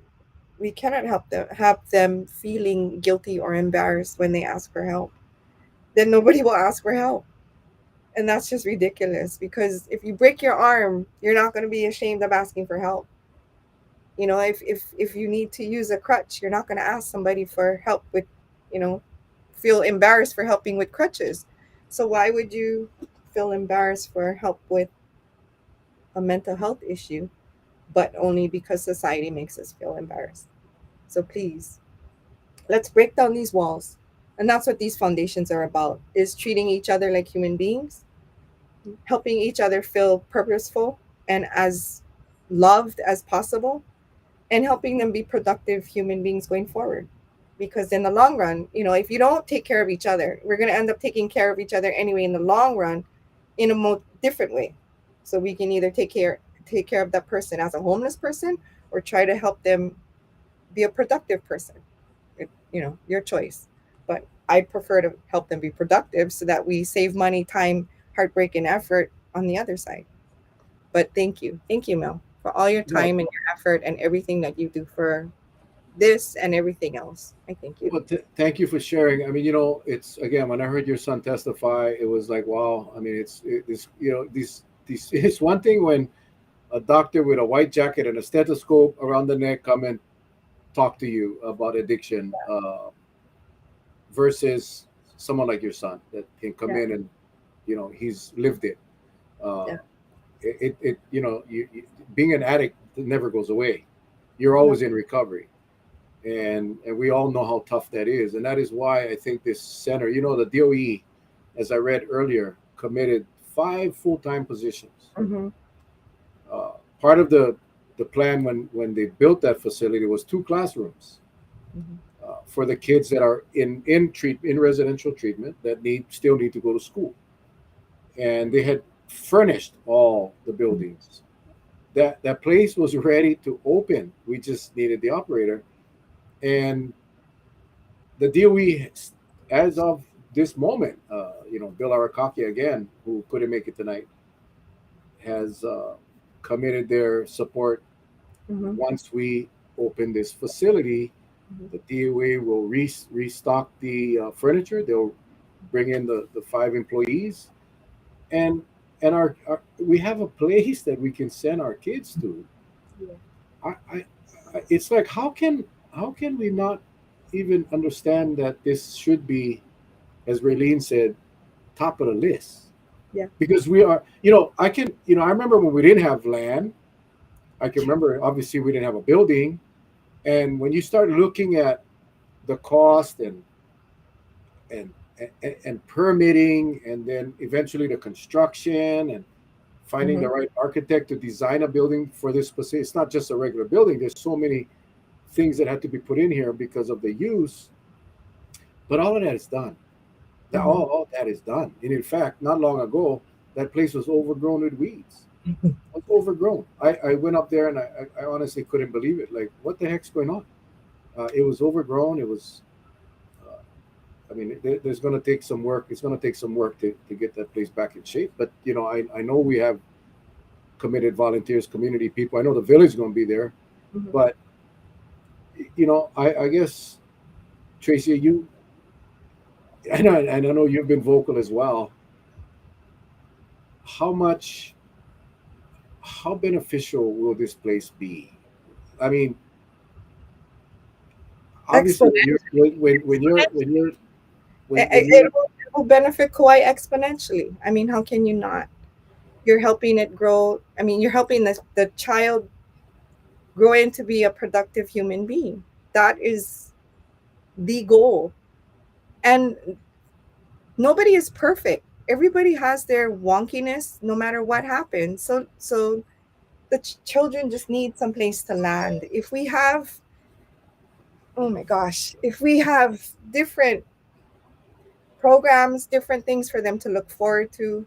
we cannot have them feeling guilty or embarrassed when they ask for help. Then nobody will ask for help. And that's just ridiculous, because if you break your arm, you're not going to be ashamed of asking for help. If you need to use a crutch, you're not going to ask somebody for help with, you know, feel embarrassed for helping with crutches. So why would you feel embarrassed for help with a mental health issue, but only because society makes us feel embarrassed? So please, let's break down these walls. And that's what these foundations are about, is treating each other like human beings, helping each other feel purposeful and as loved as possible, and helping them be productive human beings going forward. Because in the long run, if you don't take care of each other, we're going to end up taking care of each other anyway in the long run, in a different way. So we can either take care of that person as a homeless person, or try to help them be a productive person. Your choice. But I prefer to help them be productive so that we save money, time, heartbreak, and effort on the other side. But thank you, Mel, for all your No, time and your effort and everything that you do for this and everything else. I thank you. well, thank you for sharing. I mean, it's again, when I heard your son testify, it was like, wow. I mean, it's these it's one thing when a doctor with a white jacket and a stethoscope around the neck come and talk to you about addiction, versus someone like your son that can come Yeah, in and he's lived it. Uh, yeah, being an addict never goes away. You're no, always in recovery, and we all know how tough that is. And that is why I think this center, the DOE, as I read earlier, committed 5 full-time positions. mm-hmm, Part of the plan when they built that facility was 2 classrooms mm-hmm, for the kids that are in residential treatment that still need to go to school, and they had furnished all the buildings. That place was ready to open. We just needed the operator, and the DOE, as of this moment, Bill Arakaki again, who couldn't make it tonight, has committed their support. mm-hmm, Once we open this facility, mm-hmm, the DOA will restock the furniture. They'll bring in the 5 employees, and we have a place that we can send our kids to. yeah, It's like, how can we not even understand that this should be, as Raylene said, top of the list? yeah, Because I remember when we didn't have land. I can remember, obviously we didn't have a building, and when you start looking at the cost and and permitting, and then eventually the construction and finding mm-hmm, the right architect to design a building for this specific. It's not just a regular building. There's so many things that had to be put in here because of the use. But all of that is done. That mm-hmm. all that is done. And in fact, not long ago, that place was overgrown with weeds. It was overgrown. I went up there and I honestly couldn't believe it. Like, what the heck's going on? It was overgrown. It was. Uh, I mean, there's going to take some work. It's going to take some work to get that place back in shape. But I know we have committed volunteers, community people. I know the village is going to be there. Mm-hmm. But I guess, Tracy, and I know you've been vocal as well. How much, how beneficial will this place be? I mean, obviously, Excellent. when you're when It, when it you're will, it will benefit Kauai exponentially. I mean, how can you not? you're helping it grow. I mean, you're helping the child grow into be a productive human being. That is the goal. And nobody is perfect. Everybody has their wonkiness no matter what happens. So the children just need some place to land. If we have, oh my gosh, if we have different programs, different things for them to look forward to,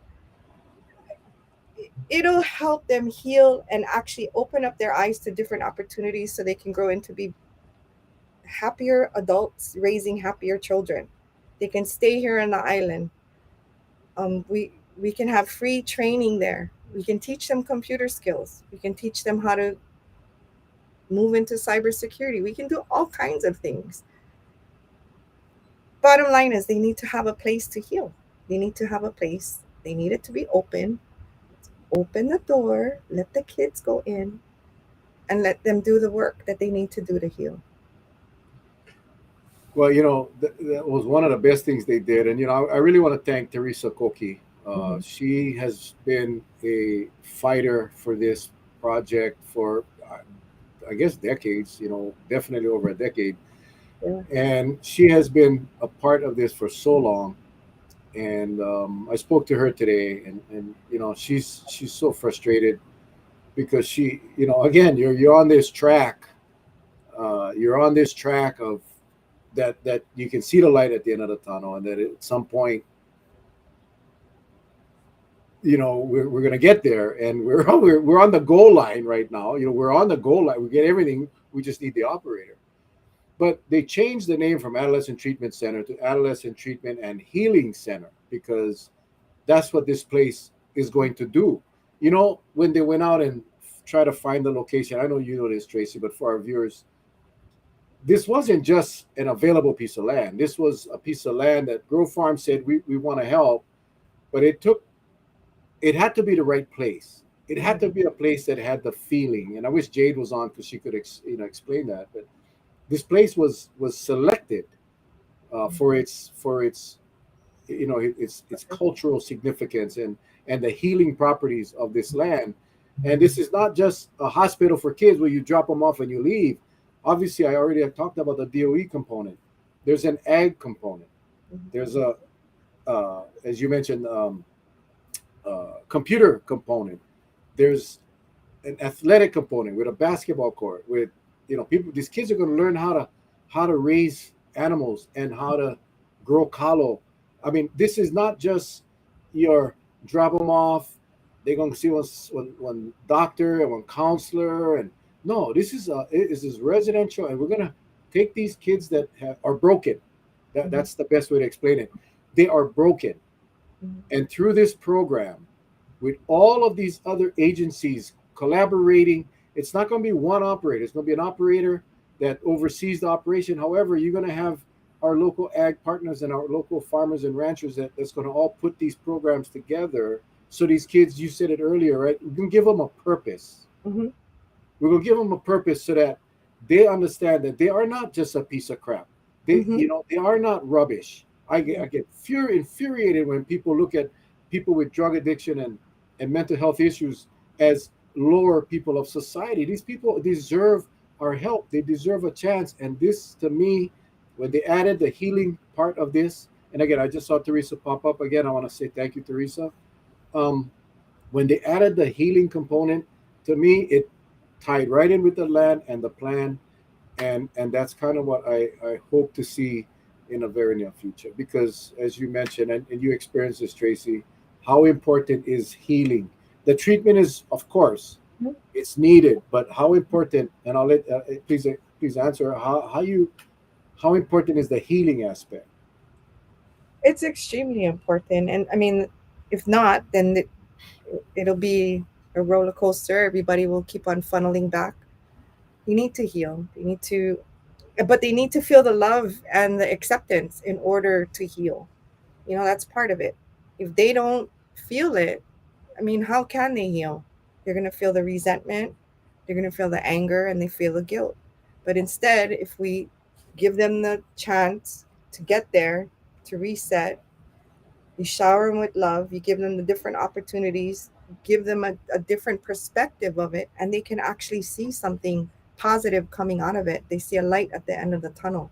it'll help them heal and actually open up their eyes to different opportunities so they can grow into be happier adults raising happier children. They can stay here on the island. We can have free training there. We can teach them computer skills. We can teach them how to move into cybersecurity. We can do all kinds of things. Bottom line is they need to have a place to heal. They need to have a place. They need it to be open. Open the door, let the kids go in, and let them do the work that they need to do to heal. Well, that was one of the best things they did, and I really want to thank Teresa Koki. Mm-hmm. She has been a fighter for this project for, I guess, decades. Definitely over a decade, Yeah. and she has been a part of this for so long. And I spoke to her today, and she's so frustrated because again, you're on this track. You're on this track of that you can see the light at the end of the tunnel, and that at some point, we're going to get there, and we're on the goal line right now. We're on the goal line. We get everything. We just need the operator. But they changed the name from Adolescent Treatment Center to Adolescent Treatment and Healing Center because that's what this place is going to do. When they went out and try to find the location, I know you know this, Tracy, but for our viewers, this wasn't just an available piece of land. This was a piece of land that Grove Farm said we want to help, but it had to be the right place. It had to be a place that had the feeling. And I wish Jade was on because she could explain that. But this place was selected for its its cultural significance and the healing properties of this land. And this is not just a hospital for kids where you drop them off and you leave. Obviously, I already have talked about the DOE component. There's an ag component. There's a as you mentioned, computer component. There's an athletic component with a basketball court. With people, these kids are going to learn how to raise animals and how to grow kalo. I mean, this is not just your drop them off. They're going to see one doctor and one counselor, and no, this is residential, and we're going to take these kids that are broken. That's the best way to explain it. They are broken, and through this program, with all of these other agencies collaborating, it's not going to be one operator. It's going to be an operator that oversees the operation. However, you're going to have our local ag partners and our local farmers and ranchers that's going to all put these programs together. So these kids, you said it earlier, right? We're going to give them a purpose. Mm-hmm. We're going to give them a purpose so that they understand that they are not just a piece of crap. They are not rubbish. I get infuriated when people look at people with drug addiction and mental health issues as lower people of society. These people deserve our help. They deserve a chance. And this, to me, when they added the healing part of this, and again, I just saw Teresa pop up again. I want to say thank you, Teresa. When they added the healing component, to me, it tied right in with the land and the plan, and that's kind of what I hope to see in a very near future. Because as you mentioned, and you experienced this, Tracy, how important is healing? The treatment is, of course, it's needed, but how important? And I'll let please answer how important is the healing aspect? It's extremely important. And I mean, if not, then it'll be a roller coaster. Everybody will keep on funneling back. You need to heal. But they need to feel the love and the acceptance in order to heal. That's part of it. If they don't feel it, I mean, how can they heal? They're going to feel the resentment, they're going to feel the anger, and they feel the guilt. But instead, if we give them the chance to get there, to reset, you shower them with love, you give them the different opportunities give them a different perspective of it, and they can actually see something positive coming out of it. They see a light at the end of the tunnel.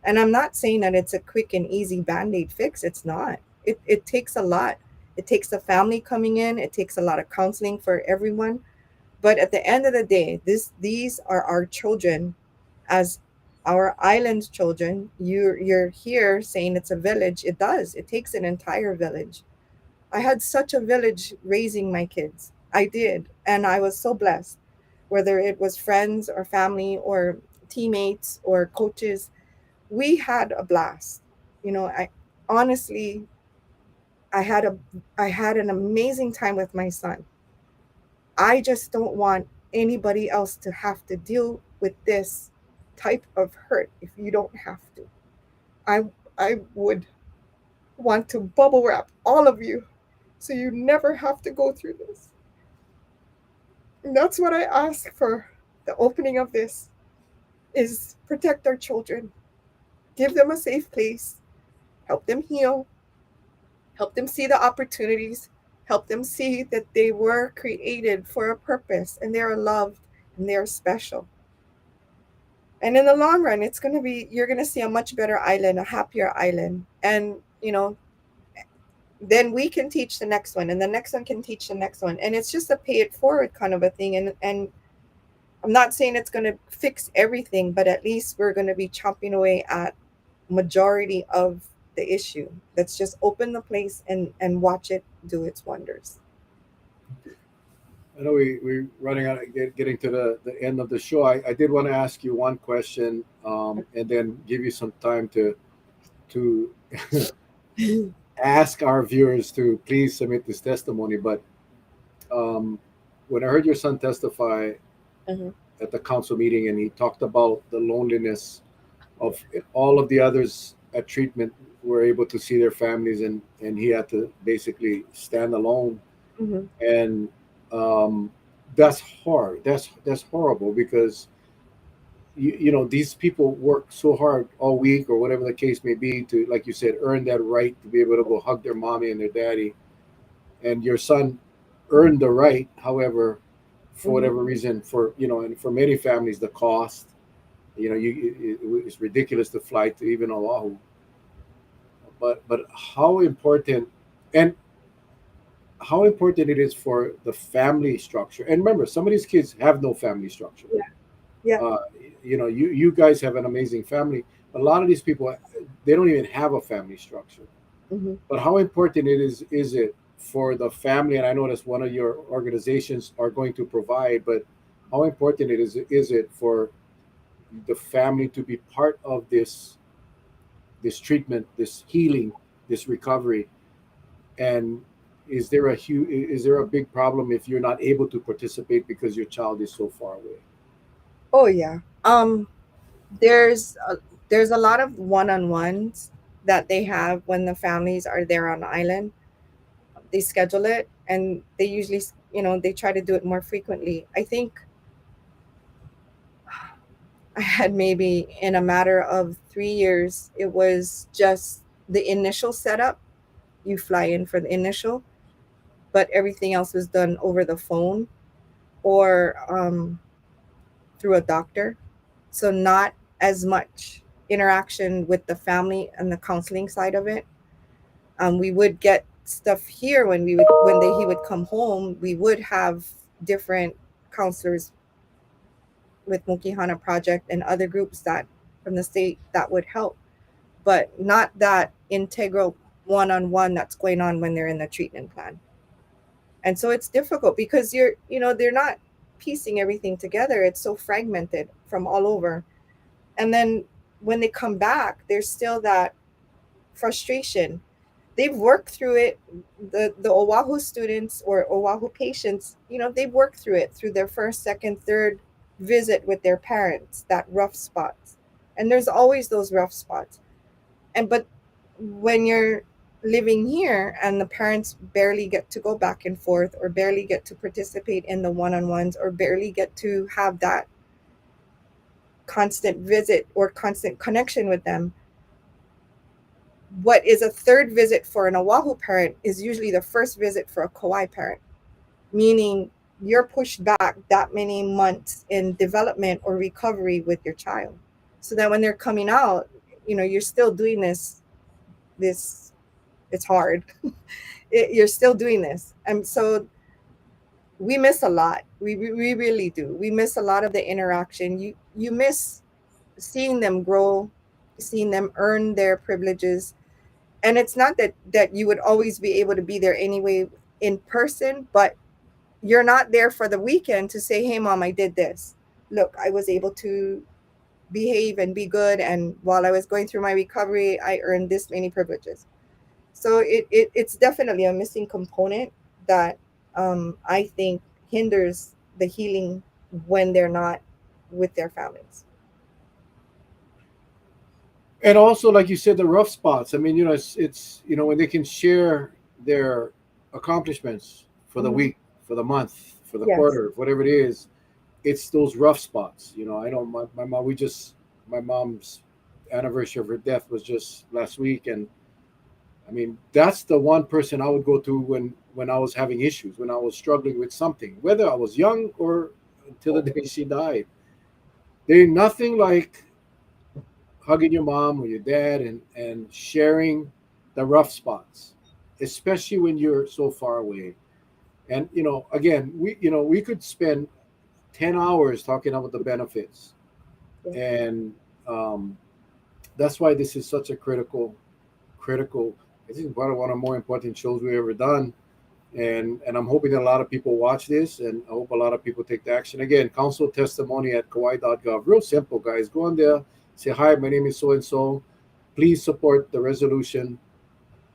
And I'm not saying that it's a quick and easy band-aid fix. It's not. It takes a lot. It takes the family coming in. It takes a lot of counseling for everyone. But at the end of the day, these are our children, as our island children. You're here saying it's a village. It does. It takes an entire village. I had such a village raising my kids. I did. And I was so blessed. Whether it was friends or family or teammates or coaches, we had a blast. I honestly, I had a I had an amazing time with my son. I just don't want anybody else to have to deal with this type of hurt if you don't have to. I would want to bubble wrap all of you so you never have to go through this. And that's what I ask for the opening of this is protect our children. Give them a safe place. Help them heal. Help them see the opportunities. Help them see that they were created for a purpose and they are loved and they are special. And in the long run, you're going to see a much better island, a happier island. And, then we can teach the next one and the next one can teach the next one. And it's just a pay it forward kind of a thing. And I'm not saying it's going to fix everything, but at least we're going to be chopping away at majority of the issue. Let's just open the place and watch it do its wonders. I know we're running out, getting to the end of the show. I did want to ask you one question, and then give you some time to ask our viewers to please submit this testimony. But when I heard your son testify Mhm. at the council meeting, and he talked about the loneliness of all of the others at treatment were able to see their families, and he had to basically stand alone. Mhm. And that's hard. That's horrible because these people work so hard all week or whatever the case may be to, like you said, earn that right to be able to go hug their mommy and their daddy. And your son earned the right. However, for Mhm. whatever reason, and for many families, the cost, it's ridiculous to fly to even Oahu. But how important, and how important it is for the family structure. And remember, some of these kids have no family structure. Yeah. Yeah. Uh, you guys have an amazing family. A lot of these people, they don't even have a family structure. Mhm. But how important is it for the family? And I know that's one of your organizations are going to provide. But how important is it for the family to be part of this treatment, this healing, this recovery? And is there a big problem if you're not able to participate because your child is so far away? Oh yeah. Um there's a, there's a lot of one-on-ones that they have when the families are there on the island. They schedule it and they usually, they try to do it more frequently. I think I had maybe in a matter of 3 years, it was just the initial setup. You fly in for the initial, but everything else was done over the phone or through a doctor. So not as much interaction with the family and the counseling side of it. We would get stuff here he would come home. We would have different counselors with Mukihana Project and other groups that from the state that would help, but not that integral one-on-one that's going on when they're in the treatment plan. And so it's difficult because they're not piecing everything together. It's so fragmented from all over. And then when they come back, there's still that frustration. They've worked through it. The Oahu students or Oahu patients, they've worked through it through their first, second, third visit with their parents, that rough spots. And there's always those rough spots. But when you're living here and the parents barely get to go back and forth or barely get to participate in the one-on-ones or barely get to have that constant visit or constant connection with them, what is a third visit for an Oahu parent is usually the first visit for a Kauai parent. meaning you're pushed back that many months in development or recovery with your child, so that when they're coming out, you're still doing this it's hard. You're still doing this, and so we miss a lot. We really do. We miss a lot of the interaction. You miss seeing them grow, seeing them earn their privileges. And it's not that you would always be able to be there anyway in person, but you're not there for the weekend to say, hey mom, I did this. Look, I was able to behave and be good, and while I was going through my recovery, I earned this many privileges. So it's definitely a missing component that I think hinders the healing when they're not with their families. And also, like you said, the rough spots. I mean, it's when they can share their accomplishments for the Hmm. week, for the month, for the Yes. quarter, whatever it is. It's those rough spots. I know my mom. My mom's anniversary of her death was just last week, and I mean, that's the one person I would go to when I was having issues, when I was struggling with something, whether I was young or until the day she died. There ain't nothing like hugging your mom or your dad and sharing the rough spots, especially when you're so far away. And again, we could spend 10 hours talking about the benefits, Yeah. and um, that's why this is such a critical. I think probably one of the more important shows we've ever done. And I'm hoping that a lot of people watch this, and I hope a lot of people take the action. Again, council testimony at Kauai.gov. Real simple, guys. Go on there, say, hi, my name is so and so. Please support the resolution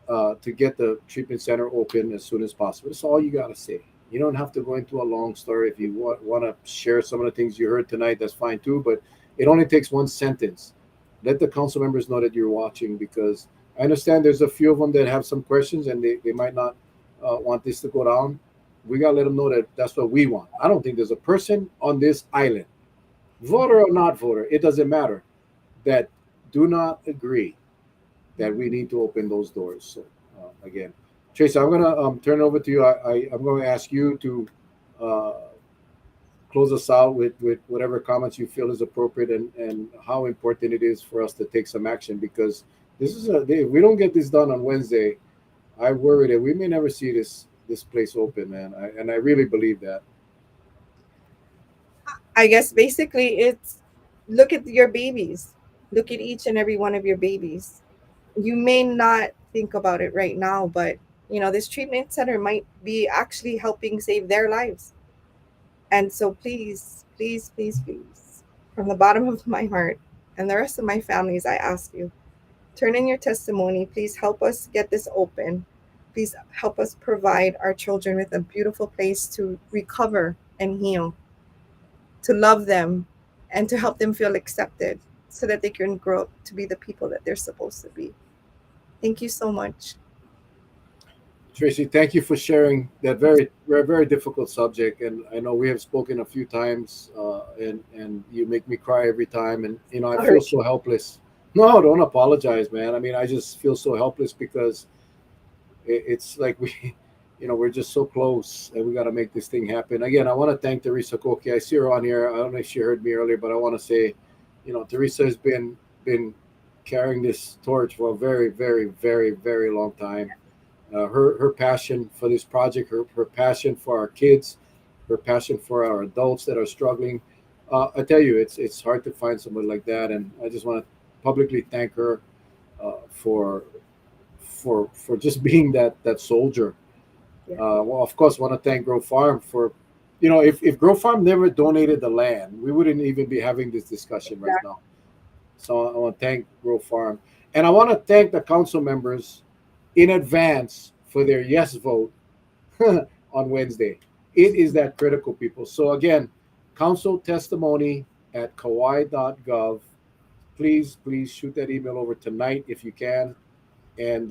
to get the treatment center open as soon as possible. That's all you got to say. You don't have to go into a long story. If you want to share some of the things you heard tonight, that's fine too. But it only takes one sentence. Let the council members know that you're watching, because I understand there's a few of them that have some questions and they might not want this to go down. We got to let them know that that's what we want. I don't think there's a person on this island, voter or not voter, it doesn't matter, that do not agree that we need to open those doors. So again, Tracy, I'm gonna turn it over to you. I'm going to ask you to uh, close us out with whatever comments you feel is appropriate, and how important it is for us to take some action, because if we don't get this done on Wednesday, I worry that we may never see this place open, man. And I really believe that. I guess basically it's, look at your babies. Look at each and every one of your babies. You may not think about it right now, but this treatment center might be actually helping save their lives. And so please, please, please, please, from the bottom of my heart and the rest of my families, I ask you, turn in your testimony. Please help us get this open. Please help us provide our children with a beautiful place to recover and heal, to love them, and to help them feel accepted so that they can grow up to be the people that they're supposed to be. Thank you so much. Tracy, thank you for sharing that very difficult subject. And I know we have spoken a few times, and you make me cry every time. And I feel Sorry. so helpless. No, don't apologize, man. I mean, I just feel so helpless because it's like we're just so close, and we got to make this thing happen. Again, I want to thank Teresa Koki. I see her on here. I don't know if she heard me earlier, but I want to say, Teresa has been carrying this torch for a very, very, very, very long time. Her passion for this project, her passion for our kids, her passion for our adults that are struggling. I tell you, it's hard to find someone like that, and I just want to publicly thank her for just being that soldier. Yeah. Well, of course, want to thank Grove Farm for, if Grove Farm never donated the land, we wouldn't even be having this discussion right Exactly. now. So I want to thank Grove Farm, and I want to thank the council members in advance for their yes vote on Wednesday. It is that critical, people. So again, council testimony at Kauai.gov. Please shoot that email over tonight if you can, and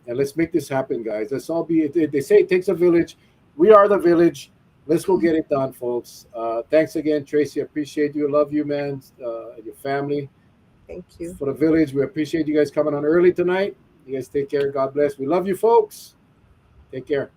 let's make this happen, guys. Let's all be. They say it takes a village. We are the village. Let's go get it done, folks. Thanks again, Tracy. Appreciate you. Love you, man. And your family. Thank you. For the village, we appreciate you guys coming on early tonight. You guys take care. God bless. We love you, folks. Take care.